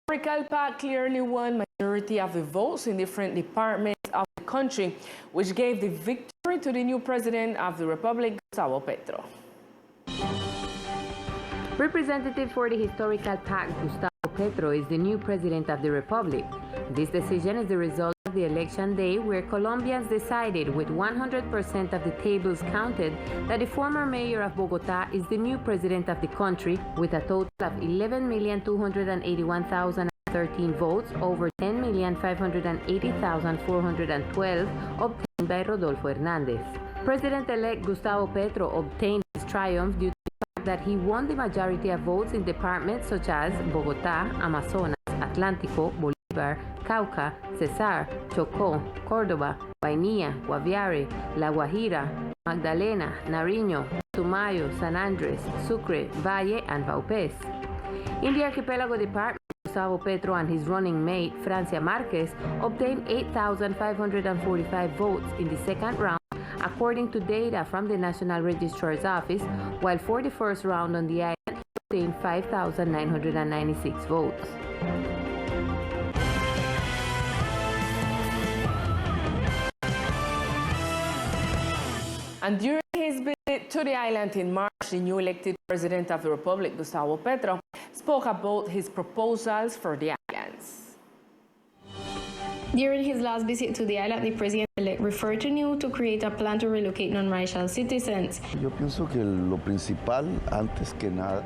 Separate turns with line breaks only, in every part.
historical pact clearly won majority of the votes in different departments of the country, which gave the victory to the new president of the Republic, Gustavo Petro.
Representative for the historical pact, Gustavo Petro, is the new president of the Republic. This decision is the result of the election day where Colombians decided with 100% of the tables counted that the former mayor of Bogotá is the new president of the country with a total of 11,281,013 votes over 10,580,412 obtained by Rodolfo Hernández. President-elect Gustavo Petro obtained his triumph due to that he won the majority of votes in departments such as Bogotá, Amazonas, Atlántico, Bolívar, Cauca, Cesar, Chocó, Córdoba, Guainía, Guaviare, La Guajira, Magdalena, Nariño, Tumayo, San Andrés, Sucre, Valle, and Vaupés. In the Archipelago department, Gustavo Petro and his running mate, Francia Márquez, obtained 8,545 votes in the second round, according to data from the National Registrar's Office, while for the first round on the island, he obtained 5,996 votes.
And during his visit to the island in March, the new elected president of the Republic, Gustavo Petro, spoke about his proposals for the islands.
During his last visit to the island, the president-elect referred to new to create a plan to relocate non-racial citizens.
Yo pienso que lo principal, antes que nada,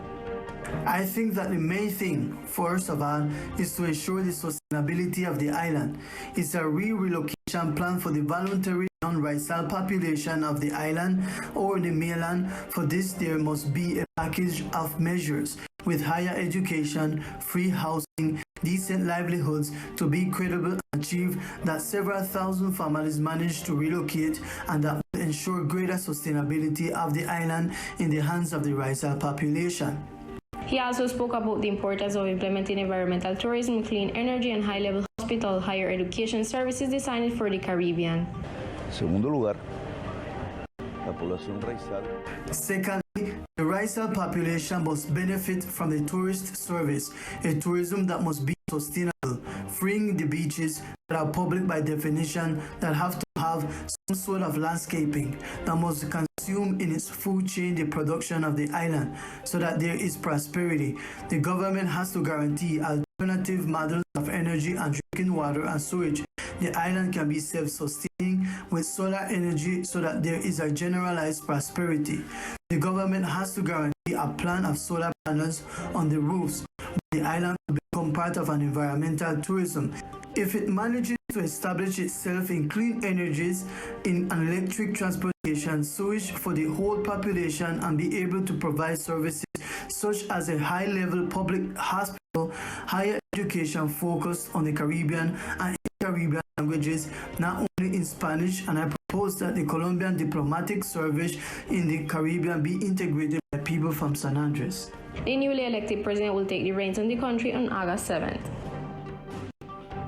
I think that the main thing, first of all, is to ensure the sustainability of the island. It's a relocation plan for the voluntary non-racial population of the island or the mainland. For this, there must be a package of measures with higher education, free housing, decent livelihoods to be credible and achieve that several thousand families manage to relocate, and that will ensure greater sustainability of the island in the hands of the racial population.
He also spoke about the importance of implementing environmental tourism, clean energy, and high-level hospital, higher education services designed for the Caribbean.
segundo lugar, la población raizal.
Secondly, the racial population must benefit from the tourist service, a tourism that must be sustainable, freeing the beaches that are public by definition, that have to have some sort of landscaping, that must consume in its food chain the production of the island, so that there is prosperity. The government has to guarantee alternative models of energy and drinking water and sewage. The island can be self-sustaining with solar energy so that there is a generalized prosperity. The government has to guarantee a plan of solar panels on the roofs. The island will become part of an environmental tourism. If it manages to establish itself in clean energies, in an electric transportation, sewage for the whole population, and be able to provide services such as a high-level public hospital, higher education focused on the Caribbean and Caribbean languages, not only in Spanish, and I propose that the Colombian diplomatic service in the Caribbean be integrated by people from San Andrés.
The newly elected president will take the reins on the country on August 7th.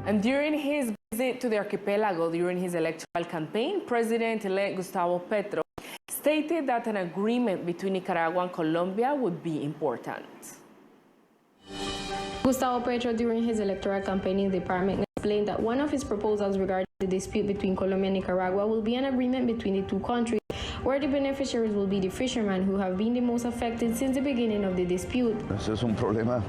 And during his visit to the archipelago during his electoral campaign, President-elect Gustavo Petro stated that an agreement between Nicaragua and Colombia would be important.
Gustavo Petro, during his electoral campaign in the department, explained that one of his proposals regarding the dispute between Colombia and Nicaragua will be an agreement between the two countries, where the beneficiaries will be the fishermen who have been the most affected since the beginning of the dispute.
Eso es un problema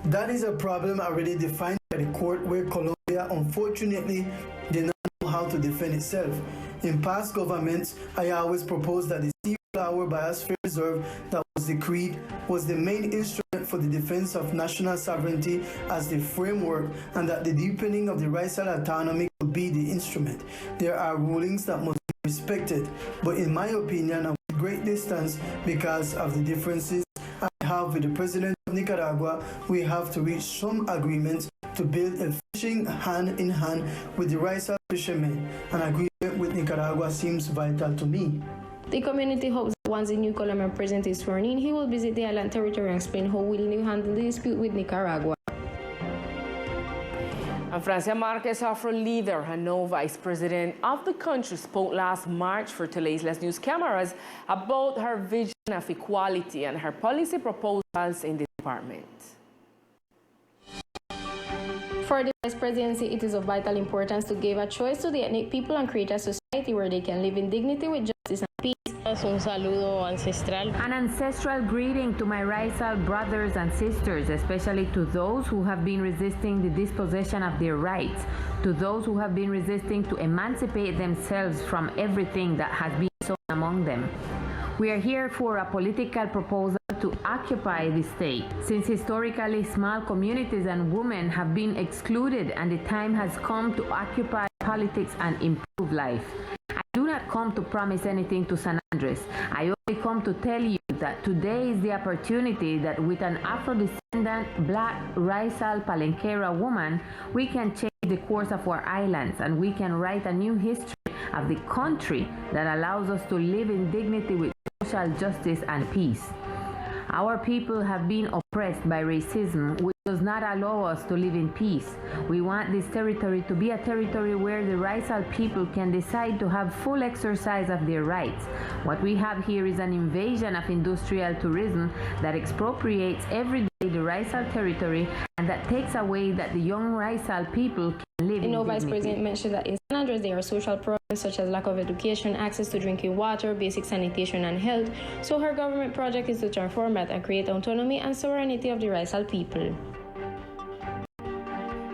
That is a problem already defined by the court, where Colombia unfortunately did not know how to defend itself. In past governments, I always proposed that the sea flower biosphere reserve that was decreed was the main instrument for the defense of national sovereignty as the framework, and that the deepening of the racial autonomy would be the instrument. There are rulings that must be respected, but in my opinion, and with great distance because of the differences I have with the president of Nicaragua, we have to reach some agreements to build a fishing hand in hand with the racial fishermen. An agreement with Nicaragua seems vital to me.
The community hopes that once the new Colombian president is sworn in, he will visit the island territory and explain how will he handle the dispute with Nicaragua.
And Francia Márquez, Afro leader and now vice president of the country, spoke last March for Teleislas news cameras about her vision of equality and her policy proposals in the department.
For the Vice Presidency, it is of vital importance to give a choice to the ethnic people and create a society where they can live in dignity with justice and peace.
Un saludo ancestral.
An ancestral greeting to my Raizal brothers and sisters, especially to those who have been resisting the dispossession of their rights, to those who have been resisting to emancipate themselves from everything that has been sown among them. We are here for a political proposal to occupy the state, since historically small communities and women have been excluded and the time has come to occupy politics and improve life. I do not come to promise anything to San Andres. I only come to tell you that today is the opportunity that with an Afro-descendant black Raizal Palenquera woman, we can change the course of our islands and we can write a new history of the country that allows us to live in dignity with social justice and peace. Our people have been oppressed by racism, which does not allow us to live in peace. We want this territory to be a territory where the Raizal people can decide to have full exercise of their rights. What we have here is an invasion of industrial tourism that expropriates every day the Raizal territory and that takes away that the young Raizal people can live in dignity.
Vice President mentioned that in San Andres there are social problems such as lack of education, access to drinking water, basic sanitation and health, so her government project is to transform that and create autonomy and sovereignty of the Raizal people.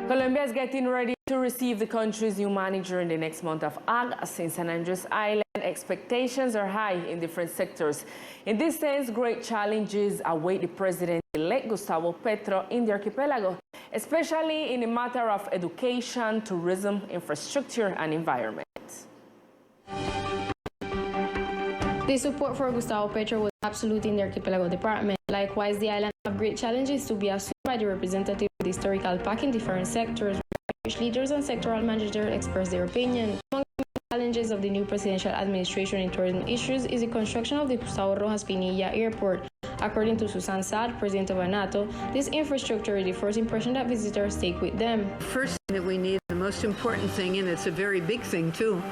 Colombia is getting ready to receive the country's new manager in the next month of August. In San Andres Island, expectations are high in different sectors. In this sense, great challenges await the President-elect Gustavo Petro in the archipelago, especially in the matter of education, tourism, infrastructure, and environment.
The support for Gustavo Petro was absolute in the archipelago department. Likewise, the island have great challenges to be assumed by the representative of the historical PAC in different sectors, which leaders and sectoral managers express their opinion. Among the challenges of the new presidential administration in tourism issues is the construction of the Gustavo Rojas Pinilla Airport. According to Susan Saad, president of ANATO, this infrastructure is the first impression that visitors take with them.
First thing that we need, the most important thing, and it's a very big thing too,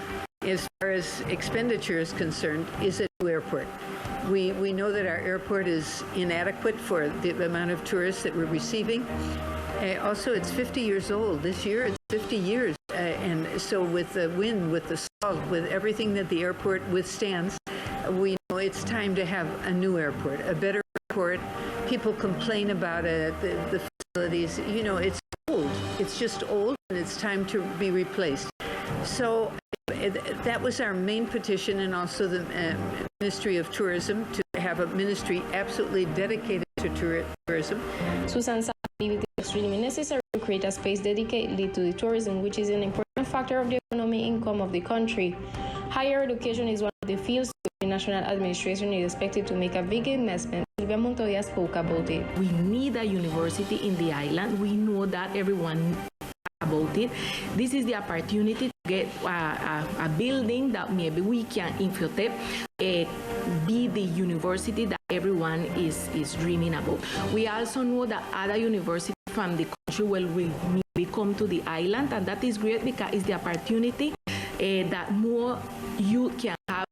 as far as expenditure is concerned, is a new airport. We know that our airport is inadequate for the amount of tourists that we're receiving. Also, it's 50 years old. This year, it's 50 years. And so with the wind, with the salt, with everything that the airport withstands, we know it's time to have a new airport, a better airport. People complain about it, the facilities. You know, it's old. It's just old, and it's time to be replaced. So that was our main petition, and also the Ministry of Tourism, to have a ministry absolutely dedicated to tourism.
Susan Saad believes it is extremely necessary to create a space dedicated to the tourism, which is an important factor of the economic income of the country. Higher education is one of the fields the national administration is expected to make a big investment. Silvia Montoya spoke about it.
We need a university in the island. We know that everyone about it. This is the opportunity to get a building that maybe we can infiltrate, be the university that everyone is dreaming about. We also know that other universities from the country will maybe come to the island, and that is great because it's the opportunity that more youth can have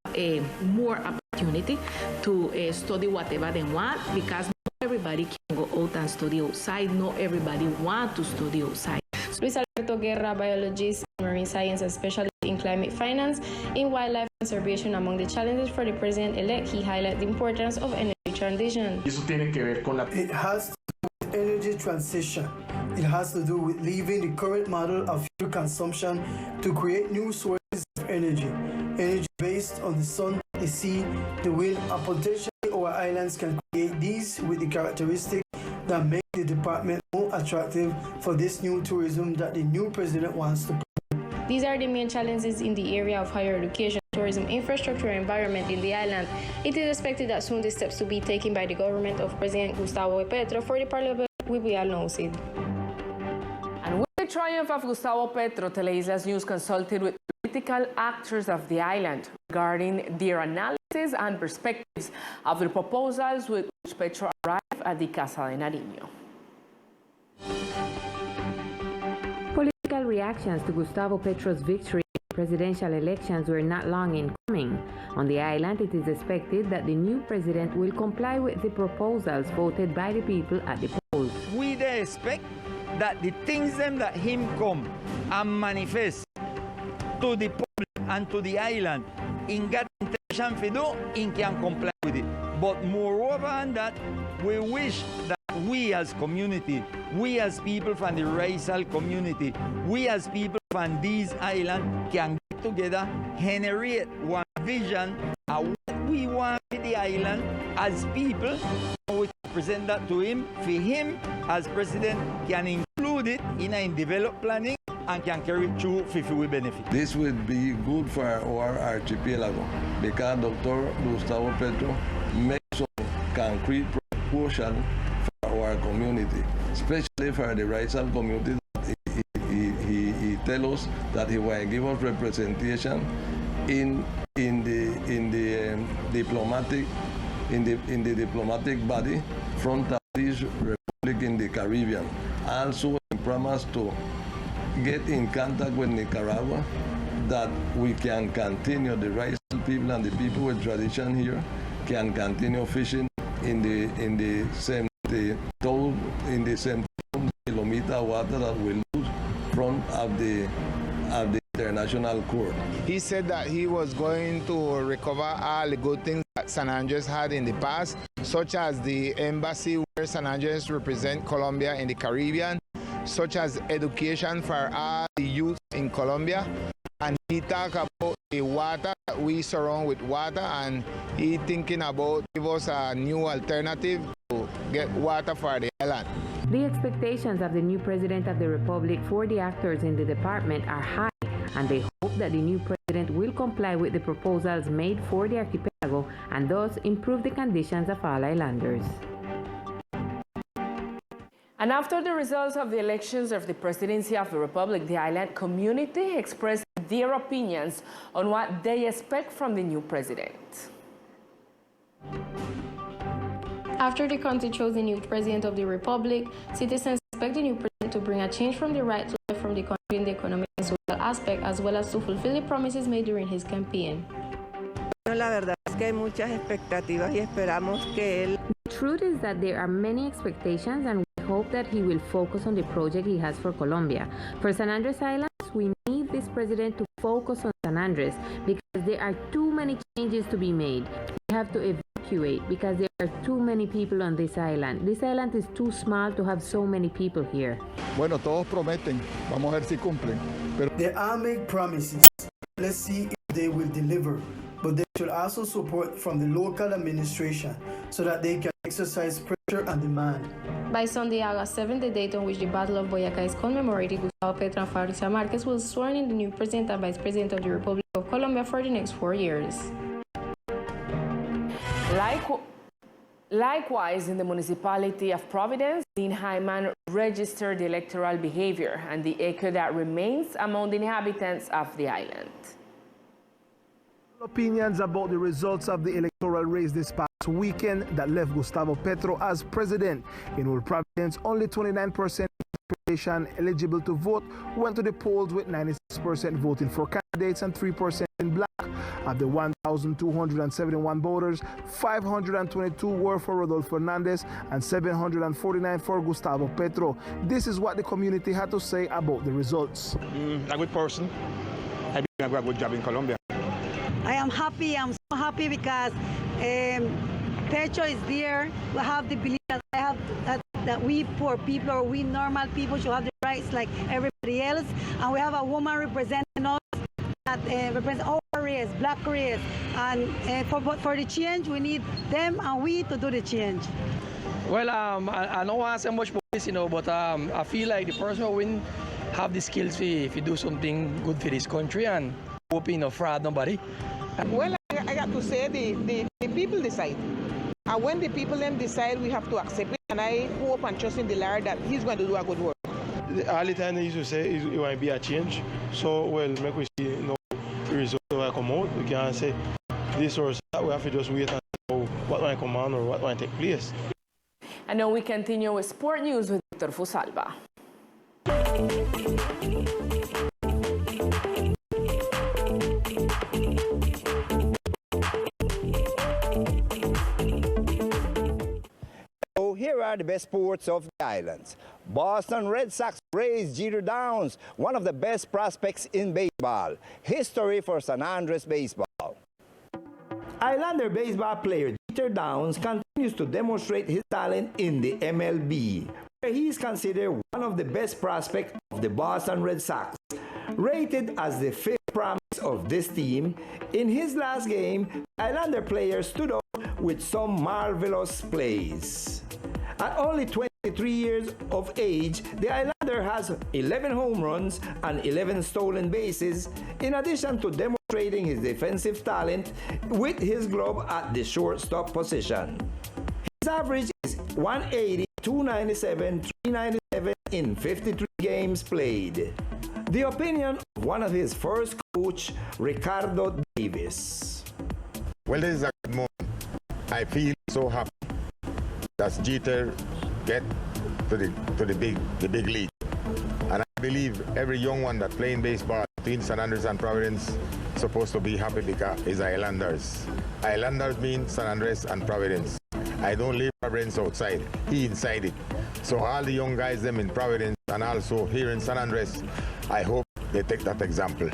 more opportunity to study whatever they want, because not everybody can go out and study outside. Not everybody wants to study outside.
Luis Alberto Guerra, biologist in marine science, especially in climate finance, in wildlife conservation. Among the challenges for the president-elect, he highlighted the importance of energy transition.
It has to do with energy transition. It has to do with leaving the current model of fuel consumption to create new sources of energy. Energy based on the sun, the sea, the wind, and potentially our islands can create these with the characteristics that make the department more attractive for this new tourism that the new president wants to promote.
These are the main challenges in the area of higher education, tourism, infrastructure, and environment in the island. It is expected that soon the steps to be taken by the government of President Gustavo Petro for the parliament will be announced.
And with the triumph of Gustavo Petro, Teleislas News consulted with political actors of the island regarding their analysis and perspectives of the proposals with which Petro arrived at the Casa de Nariño.
Political reactions to Gustavo Petro's victory in the presidential elections were not long in coming. On the island, it is expected that the new president will comply with the proposals voted by the people at the polls.
We dey expect that the things them that him come and manifest to the public and to the island in got intention to do, in can comply with it. But moreover than that, we wish that we as community, we as people from the racial community, we as people from these islands can get together, generate one vision of what we want with the island as people, and we present that to him. For him, as president, can include it in a developed planning and can carry it through for we benefit.
This would be good for our archipelago because Dr. Gustavo Petro makes some concrete proportion for our community, especially for the racial community. He tells us that he will give us representation in the diplomatic body from this republic in the Caribbean. Also, he promised to get in contact with Nicaragua, that we can continue, the racial people and the people with tradition here can continue fishing in the same kilometer water that we lose from of the international court.
He said that he was going to recover all the good things that San Andres had in the past, such as the embassy where San Andres represents Colombia in the Caribbean, such as education for all the youth in Colombia. And he talked about the water, that we surround with water, and he thinking about give us a new alternative to get water for the island.
The expectations of the new president of the republic for the actors in the department are high, and they hope that the new president will comply with the proposals made for the archipelago and thus improve the conditions of all islanders.
And after the results of the elections of the presidency of the Republic, the island community expressed their opinions on what they expect from the new president.
After the country chose the new president of the Republic, citizens expect the new president to bring a change from the right to life from the country in the economic and social aspect, as well as to fulfill the promises made during his campaign.
La verdad es que hay muchas expectativas y esperamos que él.
The truth is that there are many expectations, and we hope that he will focus on the project he has for Colombia. For San Andres Islands, we need this president to focus on San Andres because there are too many changes to be made. We have to evacuate because there are too many people on this island. This island is too small to have so many people here.
Bueno, todos prometen. Vamos a ver si cumplen.
Pero they all make promises. Let's see if they will deliver. But they should also support from the local administration so that they can exercise pressure and demand.
By Sunday, August 7, the date on which the Battle of Boyacá is commemorated, Gustavo Petro and Fabricia Marquez will sworn in the new president and vice president of the Republic of Colombia for the next 4 years.
Likewise, in the municipality of Providence, Dean Hyman registered the electoral behavior and the echo that remains among the inhabitants of the island.
Opinions about the results of the electoral race this past weekend that left Gustavo Petro as president. In Old Providence, only 29% of the population eligible to vote went to the polls, with 96% voting for candidates and 3% in black. Of the 1,271 voters, 522 were for Rodolfo Hernandez and 749 for Gustavo Petro. This is what the community had to say about the results.
A good person. I think I got a good job in Colombia.
I am happy. I'm so happy because Petro is there. We have the belief that we poor people or we normal people should have the rights like everybody else. And we have a woman representing us that represents our race, black race. And for the change, we need them and we to do the change.
Well, I don't want to say much about this, but I feel like the person who win have the skills if you do something good for this country and hoping no fraud nobody.
Well, I got to say the people decide. And when the people them decide, we have to accept it. And I hope and trust in the Lord that he's going to do a good work.
All the time they used to say it might be a change. So, well, make we see the results that come out. We can't say this or that. We have to just wait and know what might come on or what might take place.
And now we continue with sport news with Victor Fusalva.
here are the best sports of the islands. Boston Red Sox raised Jeter Downs, one of the best prospects in baseball. History for San Andres baseball. Islander baseball player Jeter Downs continues to demonstrate his talent in the MLB, where he is considered one of the best prospects of the Boston Red Sox. Rated as the fifth promise of this team, in his last game, Islander player stood up with some marvelous plays. At only 23 years of age, the Islander has 11 home runs and 11 stolen bases, in addition to demonstrating his defensive talent with his glove at the shortstop position. His average is 180, 297, 397 in 53 games played. The opinion of one of his first coach, Ricardo Davis.
Well, this is a good moment. I feel so happy that Jeter get to the big league. And I believe every young one that playing baseball between San Andres and Providence is supposed to be happy because it's Islanders. Islanders mean San Andres and Providence. I don't leave Providence outside, he inside it. So all the young guys them in Providence and also here in San Andres, I hope they take that example.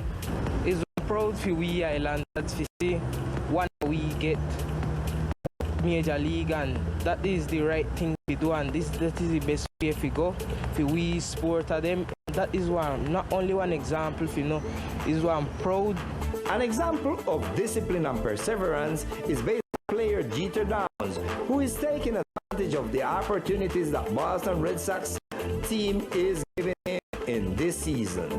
It's proud for we Islanders to see what we get Major League, and that is the right thing to do, and that is the best way to go. For we support them, that is one, not only one example, you know, is why I'm proud.
An example of discipline and perseverance is based on player Jeter Downs, who is taking advantage of the opportunities that Boston Red Sox team is giving him in this season.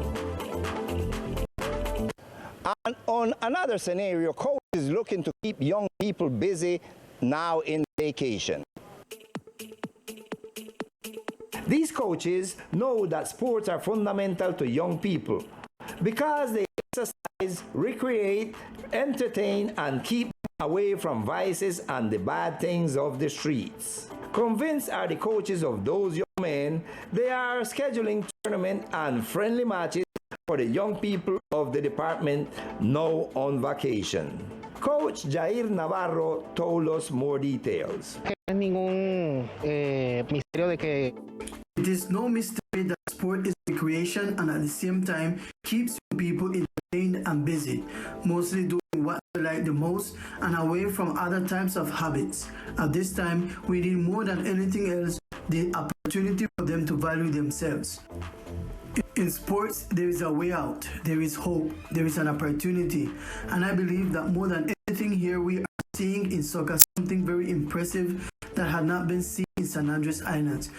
And on another scenario, coach is looking to keep young people busy now in vacation. These coaches know that sports are fundamental to young people because they exercise, recreate, entertain, and keep them away from vices and the bad things of the streets. Convinced are the coaches of those young men, they are scheduling tournament and friendly matches for the young people of the department now on vacation. Coach Jair Navarro told us more details.
It is no mystery that sport is recreation and at the same time keeps people entertained and busy, mostly doing what they like the most and away from other types of habits. At this time, we need more than anything else the opportunity for them to value themselves. In sports, there is a way out, there is hope, there is an opportunity, and I believe that more than anything here we are seeing in soccer something very impressive that had not been seen in San Andres Islands,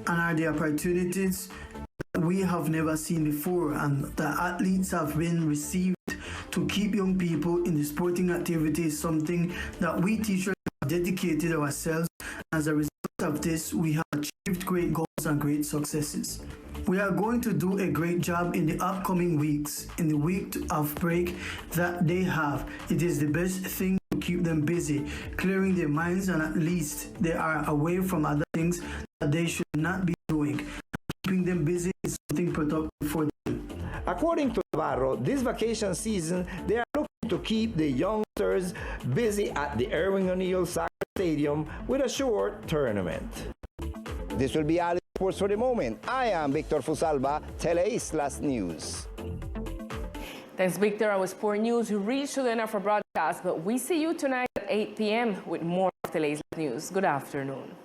and are the opportunities that we have never seen before and that athletes have been received to keep young people in the sporting activity is something that we teachers have dedicated ourselves. As a result of this, we have achieved great goals and great successes. We are going to do a great job in the upcoming weeks, in the week of break that they have. It is the best thing to keep them busy, clearing their minds, and at least they are away from other things that they should not be doing. Keeping them busy is something productive for them.
According to Navarro, this vacation season, they are looking to keep the youngsters busy at the Erwin O'Neill Soccer Stadium with a short tournament. This will be all sports for the moment. I am Victor Fusalba, Teleislas News.
Thanks, Victor. Our sport news. We reached to the end of our broadcast, but we see you tonight at 8 p.m. with more of Teleislas News. Good afternoon.